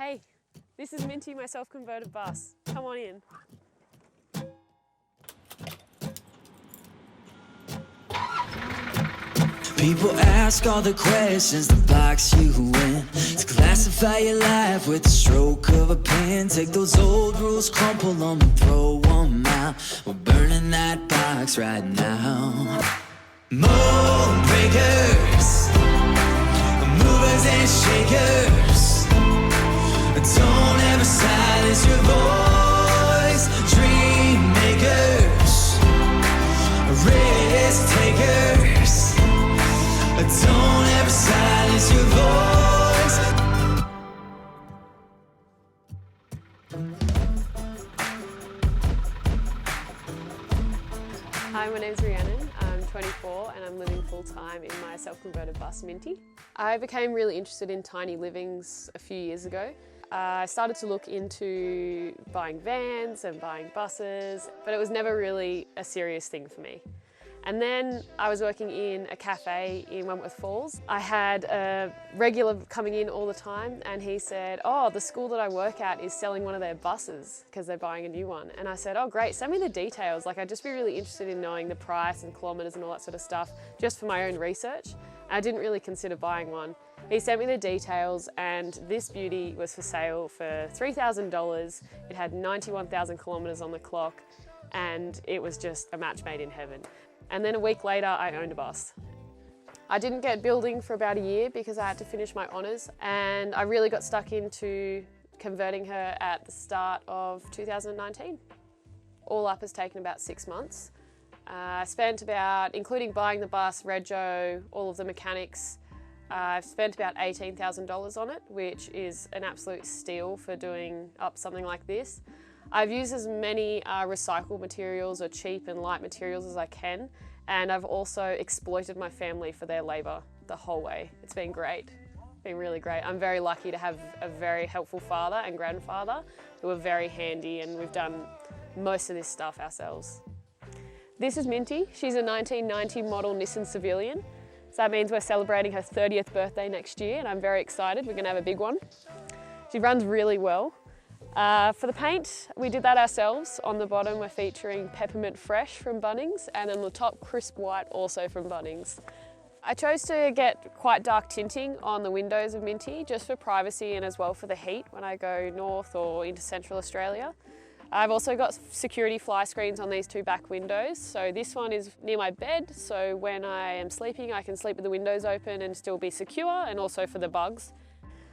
Hey, this is Minty, my self-converted bus. Come on in. People ask all the questions that box you in, to classify your life with the stroke of a pen. Take those old rules, crumple them and throw them out. We're burning that box right now. Mold breakers, movers and shakers, don't ever silence your voice. Dream makers, risk takers, don't ever silence your voice. Hi, my name's Rhiannon. I'm 24 and I'm living full-time in my self-converted bus, Minty. I became really interested in tiny livings a few years ago. I started to look into buying vans and buying buses, but it was never really a serious thing for me. And then I was working in a cafe in Wentworth Falls. I had a regular coming in all the time and he said, oh, the school that I work at is selling one of their buses because they're buying a new one. And I said, oh great, send me the details. Like I'd just be really interested in knowing the price and kilometres and all that sort of stuff just for my own research. I didn't really consider buying one. He sent me the details and this beauty was for sale for $3,000. It had 91,000 kilometres on the clock and it was just a match made in heaven. And then a week later, I owned a bus. I didn't get building for about a year because I had to finish my honours, and I really got stuck into converting her at the start of 2019. All up has taken about 6 months. I spent about, including buying the bus, rego, all of the mechanics, I've spent about $18,000 on it, which is an absolute steal for doing up something like this. I've used as many recycled materials or cheap and light materials as I can, and I've also exploited my family for their labour the whole way. It's been great, been really great. I'm very lucky to have a very helpful father and grandfather who are very handy, and we've done most of this stuff ourselves. This is Minty. She's a 1990 model Nissan Civilian. So that means we're celebrating her 30th birthday next year, and I'm very excited. We're going to have a big one. She runs really well. For the paint, we did that ourselves. On the bottom, we're featuring Peppermint Fresh from Bunnings, and on the top, Crisp White, also from Bunnings. I chose to get quite dark tinting on the windows of Minty, just for privacy and as well for the heat when I go north or into Central Australia. I've also got security fly screens on these two back windows. So this one is near my bed, so when I am sleeping, I can sleep with the windows open and still be secure, and also for the bugs.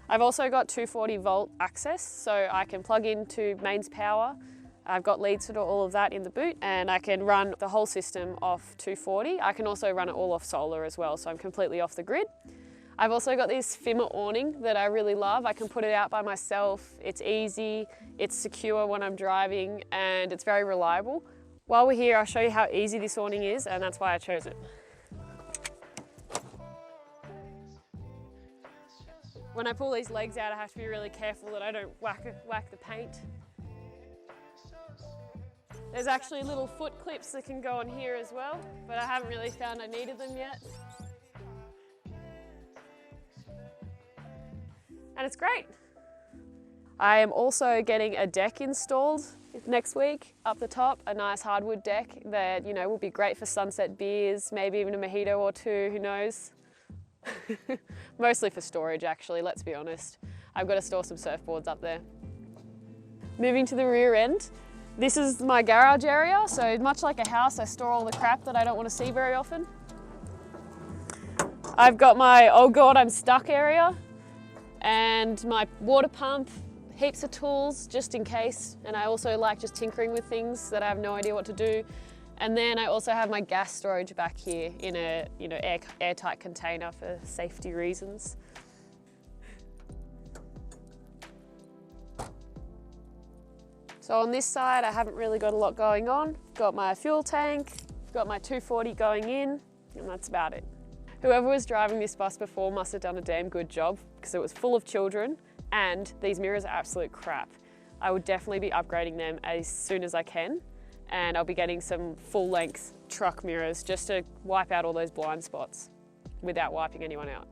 I've also got 240 volt access, so I can plug into mains power. I've got leads to do all of that in the boot, and I can run the whole system off 240. I can also run it all off solar as well, so I'm completely off the grid. I've also got this Fimmer awning that I really love. I can put it out by myself. It's easy, it's secure when I'm driving, and it's very reliable. While we're here, I'll show you how easy this awning is, and that's why I chose it. When I pull these legs out, I have to be really careful that I don't whack the paint. There's actually little foot clips that can go on here as well, but I haven't really found I needed them yet. And it's great. I am also getting a deck installed next week up the top, a nice hardwood deck that, you know, will be great for sunset beers, maybe even a mojito or two, who knows. Mostly for storage actually, let's be honest. I've got to store some surfboards up there. Moving to the rear end, this is my garage area, so much like a house, I store all the crap that I don't want to see very often. I've got my oh god I'm stuck area and my water pump, heaps of tools just in case, and I also like just tinkering with things that I have no idea what to do. And then I also have my gas storage back here in a airtight container for safety reasons. So on this side, I haven't really got a lot going on. Got my fuel tank, got my 240 going in, and that's about it. Whoever was driving this bus before must have done a damn good job because it was full of children and these mirrors are absolute crap. I would definitely be upgrading them as soon as I can. And I'll be getting some full-length truck mirrors just to wipe out all those blind spots without wiping anyone out.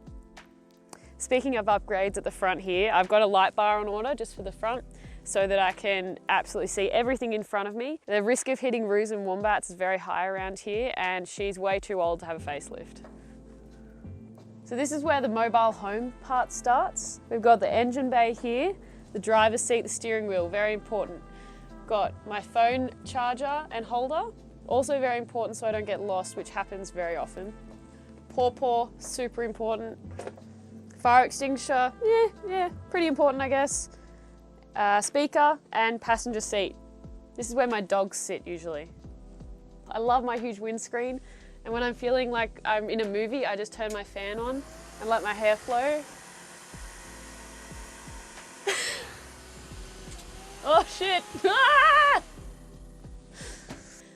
Speaking of upgrades at the front here, I've got a light bar on order just for the front so that I can absolutely see everything in front of me. The risk of hitting roos and wombats is very high around here, and she's way too old to have a facelift. So this is where the mobile home part starts. We've got the engine bay here, the driver's seat, the steering wheel, very important. Got my phone charger and holder, also very important so I don't get lost, which happens very often. Paw, super important. Fire extinguisher, yeah, pretty important I guess. Speaker and passenger seat. This is where my dogs sit usually. I love my huge windscreen, and when I'm feeling like I'm in a movie, I just turn my fan on and let my hair flow. Oh shit! Ah!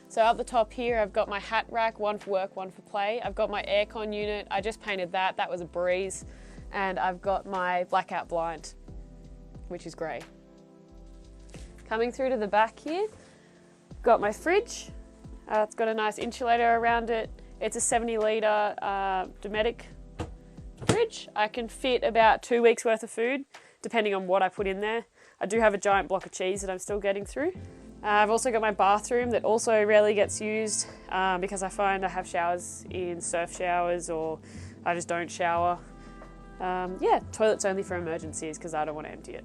So up the top here, I've got my hat rack, one for work, one for play. I've got my aircon unit. I just painted that. That was a breeze. And I've got my blackout blind, which is grey. Coming through to the back here, got my fridge. It's got a nice insulator around it. It's a 70-litre Dometic fridge. I can fit about 2 weeks worth of food, depending on what I put in there. I do have a giant block of cheese that I'm still getting through. I've also got my bathroom that also rarely gets used because I find I have showers in surf showers or I just don't shower. Yeah, toilet's only for emergencies because I don't want to empty it.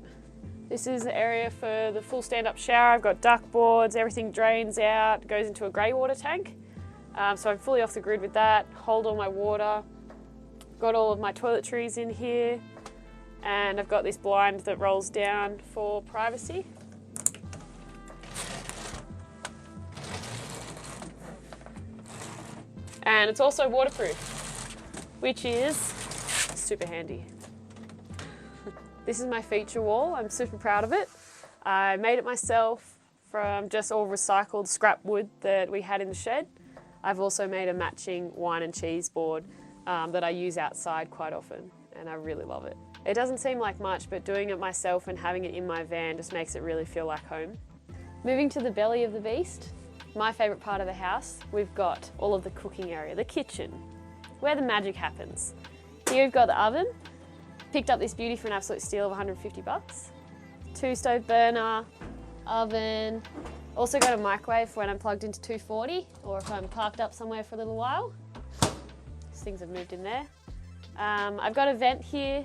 This is the area for the full stand-up shower. I've got duck boards, everything drains out, goes into a grey water tank. So I'm fully off the grid with that, hold all my water. Got all of my toiletries in here. And I've got this blind that rolls down for privacy. And it's also waterproof, which is super handy. This is my feature wall. I'm super proud of it. I made it myself from just all recycled scrap wood that we had in the shed. I've also made a matching wine and cheese board that I use outside quite often, and I really love it. It doesn't seem like much, but doing it myself and having it in my van just makes it really feel like home. Moving to the belly of the beast, my favourite part of the house, we've got all of the cooking area, the kitchen, where the magic happens. Here we've got the oven. Picked up this beauty for an absolute steal of 150 bucks. 2-stove burner, oven. Also got a microwave for when I'm plugged into 240 or if I'm parked up somewhere for a little while. These things have moved in there. I've got a vent here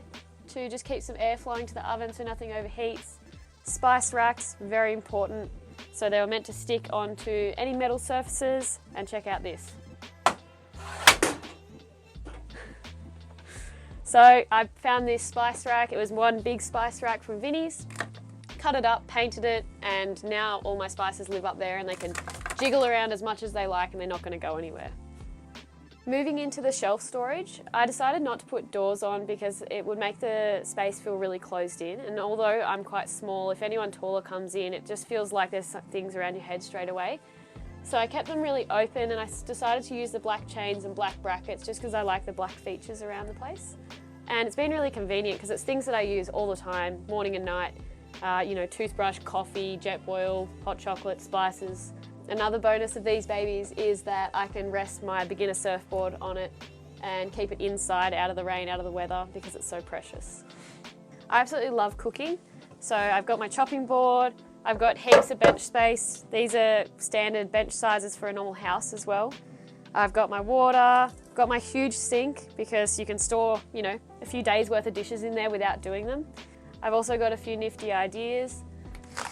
to just keep some air flowing to the oven so nothing overheats. Spice racks, very important. So they were meant to stick onto any metal surfaces, and check out this. So I found this spice rack. It was one big spice rack from Vinnie's. Cut it up, painted it, and now all my spices live up there and they can jiggle around as much as they like and they're not going to go anywhere. Moving into the shelf storage, I decided not to put doors on because it would make the space feel really closed in, and although I'm quite small, if anyone taller comes in, it just feels like there's things around your head straight away. So I kept them really open, and I decided to use the black chains and black brackets just because I like the black features around the place. And it's been really convenient because it's things that I use all the time, morning and night. You know, toothbrush, coffee, jet oil, hot chocolate, spices. Another bonus of these babies is that I can rest my beginner surfboard on it and keep it inside, out of the rain, out of the weather, because it's so precious. I absolutely love cooking. So I've got my chopping board, I've got heaps of bench space. These are standard bench sizes for a normal house as well. I've got my water, got my huge sink because you can store, you know, a few days worth of dishes in there without doing them. I've also got a few nifty ideas.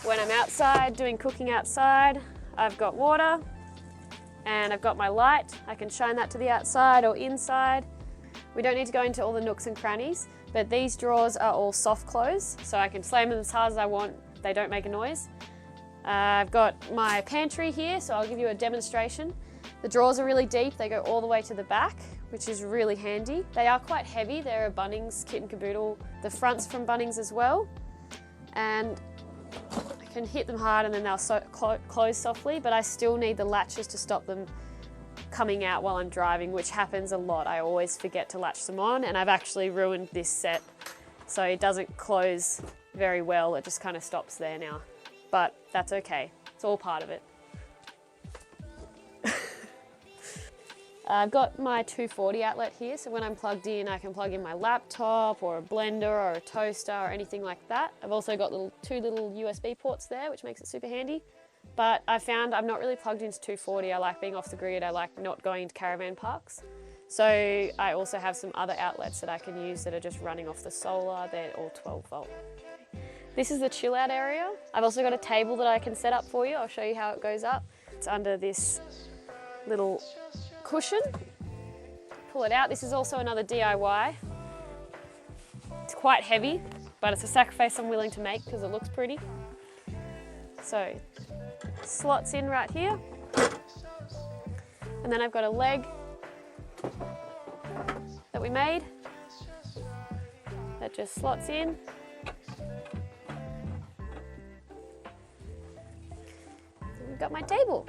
When I'm outside, doing cooking outside, I've got water and I've got my light. I can shine that to the outside or inside. We don't need to go into all the nooks and crannies, but these drawers are all soft close, so I can slam them as hard as I want. They don't make a noise. I've got my pantry here, so I'll give you a demonstration. The drawers are really deep. They go all the way to the back, which is really handy. They are quite heavy. They're a Bunnings kit and caboodle. The front's from Bunnings as well. And I can hit them hard and then they'll close softly, but I still need the latches to stop them coming out while I'm driving, which happens a lot. I always forget to latch them on, and I've actually ruined this set. So it doesn't close very well. It just kind of stops there now. But that's okay. It's all part of it. I've got my 240 outlet here, so when I'm plugged in, I can plug in my laptop or a blender or a toaster or anything like that. I've also got two little USB ports there, which makes it super handy. But I found I'm not really plugged into 240. I like being off the grid. I like not going to caravan parks. So I also have some other outlets that I can use that are just running off the solar. They're all 12 volt. This is the chill out area. I've also got a table that I can set up for you. I'll show you how it goes up. It's under this little cushion. Pull it out. This is also another DIY. It's quite heavy, but it's a sacrifice I'm willing to make because it looks pretty. So, slots in right here. And then I've got a leg that we made that just slots in. And we've got my table.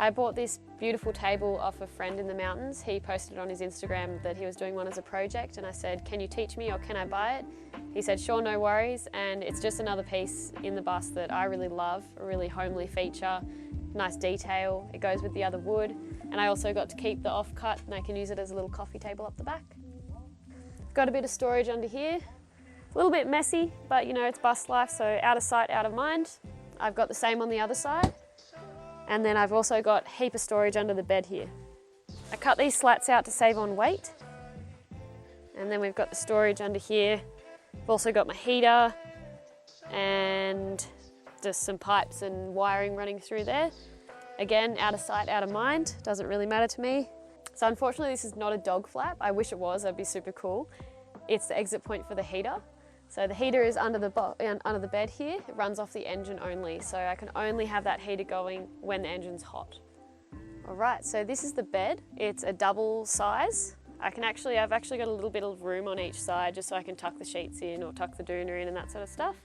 I bought this beautiful table off a friend in the mountains. He posted on his Instagram that he was doing one as a project, and I said, can you teach me or can I buy it? He said, sure, no worries, and it's just another piece in the bus that I really love, a really homely feature, nice detail. It goes with the other wood, and I also got to keep the offcut, and I can use it as a little coffee table up the back. Got a bit of storage under here. A little bit messy, but you know, it's bus life, so out of sight, out of mind. I've got the same on the other side. And then I've also got a heap of storage under the bed here. I cut these slats out to save on weight. And then we've got the storage under here. I've also got my heater and just some pipes and wiring running through there. Again, out of sight, out of mind. Doesn't really matter to me. So unfortunately, this is not a dog flap. I wish it was, that'd be super cool. It's the exit point for the heater. So the heater is under the bed here. It runs off the engine only, so I can only have that heater going when the engine's hot. All right, so this is the bed. It's a double size. I've actually got a little bit of room on each side just so I can tuck the sheets in or tuck the doona in and that sort of stuff.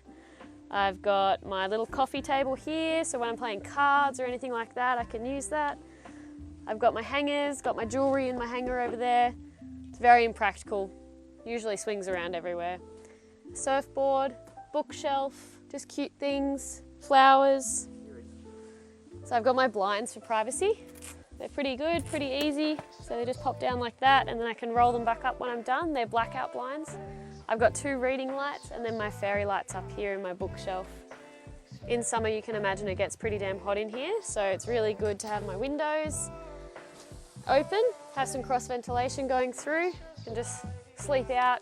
I've got my little coffee table here, so when I'm playing cards or anything like that, I can use that. I've got my hangers, got my jewelry in my hanger over there. It's very impractical, usually swings around everywhere. Surfboard, bookshelf, just cute things, flowers. So I've got my blinds for privacy. They're pretty good, pretty easy. So they just pop down like that and then I can roll them back up when I'm done. They're blackout blinds. I've got 2 reading lights and then my fairy lights up here in my bookshelf. In summer you can imagine it gets pretty damn hot in here, so it's really good to have my windows open, have some cross ventilation going through and just sleep out.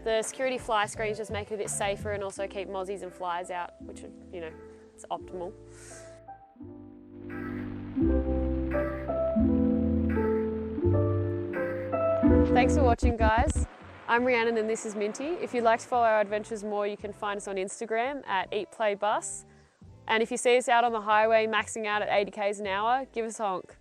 The security fly screens just make it a bit safer and also keep mozzies and flies out, which, you know, it's optimal. Thanks for watching, guys. I'm Rhiannon and this is Minty. If you'd like to follow our adventures more, you can find us on Instagram at EatPlayBus. And if you see us out on the highway maxing out at 80 k's an hour, give us a honk.